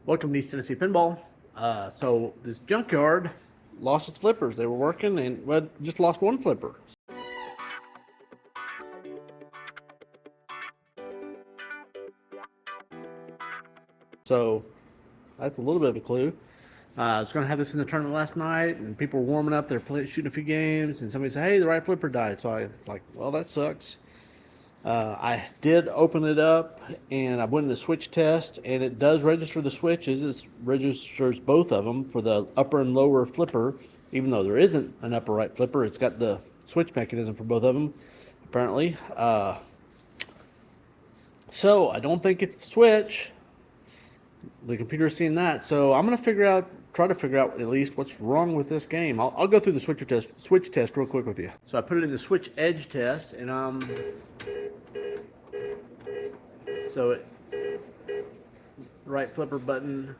Welcome to East Tennessee Pinball. So this junkyard lost its flippers. They were working and just lost one flipper. So that's a little bit of a clue. I was going to have this in the tournament last night, and people were warming up. They're shooting a few games, and somebody said, "Hey, the right flipper died." So I was like, "Well, that sucks." I did open it up, and I went in the switch test, and it does register the switches. It registers both of them for the upper and lower flipper, even though there isn't an upper right flipper. It's got the switch mechanism for both of them, apparently. So I don't think it's the switch. The computer's seeing that, so I'm gonna try to figure out at least what's wrong with this game. I'll go through the switch test real quick with you. So I put it in the switch edge test, and so right flipper button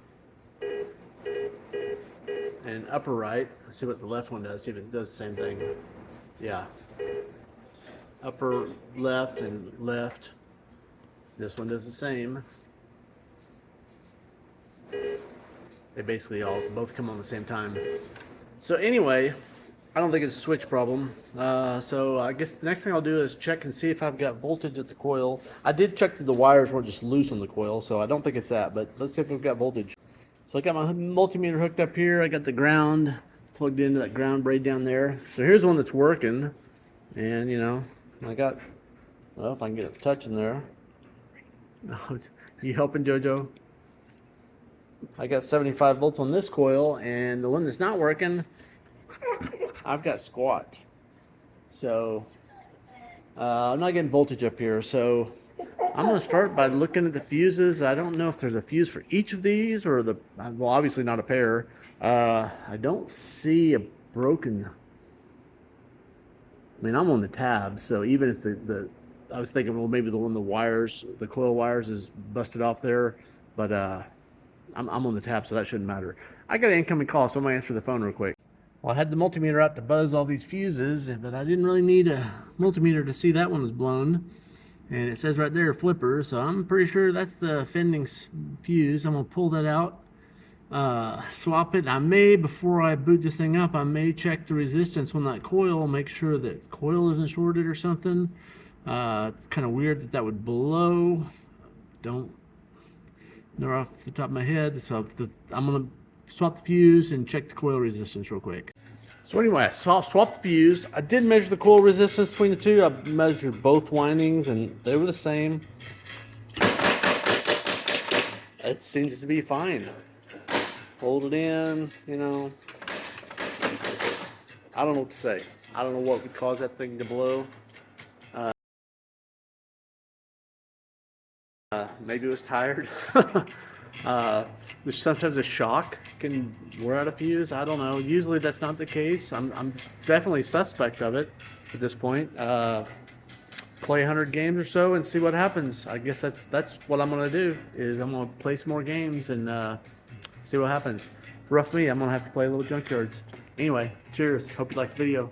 and upper right. Let's see what the left one does. See if it does the same thing. Yeah, upper left and left. This one does the same. They basically both come on the same time. So anyway, I don't think it's a switch problem. So I guess the next thing I'll do is check and see if I've got voltage at the coil. I did check that the wires weren't just loose on the coil, so I don't think it's that, but let's see if we've got voltage. So I got my multimeter hooked up here. I got the ground plugged into that ground braid down there. So here's the one that's working. And you know, well, if I can get a touch in there. You helping, JoJo? I got 75 volts on this coil, and the one that's not working, I've got squat. So I'm not getting voltage up here. So I'm going to start by looking at the fuses. I don't know if there's a fuse for each of these, or well, obviously not a pair. I don't see a broken. I mean, I'm on the tab, so even if I was thinking, well, maybe the coil wires is busted off there, but I'm on the tab, so that shouldn't matter. I got an incoming call, so I'm going to answer the phone real quick. Well, I had the multimeter out to buzz all these fuses, but I didn't really need a multimeter to see that one was blown. And it says right there, flipper, so I'm pretty sure that's the fending fuse. I'm going to pull that out, swap it. Before I boot this thing up, I may check the resistance on that coil, make sure that the coil isn't shorted or something. It's kind of weird that would blow. Don't know off the top of my head, so I'm gonna swap the fuse and check the coil resistance real quick. So anyway, I swapped the fuse. I did measure the coil resistance between the two. I measured both windings, and they were the same. It seems to be fine. Hold it in, you know. I don't know what to say. I don't know what would cause that thing to blow. Maybe it was tired. There's sometimes a shock can wear out a fuse. I don't know. Usually that's not the case. I'm definitely suspect of it at this point. Play 100 games or so and see what happens. I guess that's what I'm gonna do. Is I'm gonna play some more games and see what happens. Rough me. I'm gonna have to play a little junkyards. Anyway, cheers. Hope you liked the video.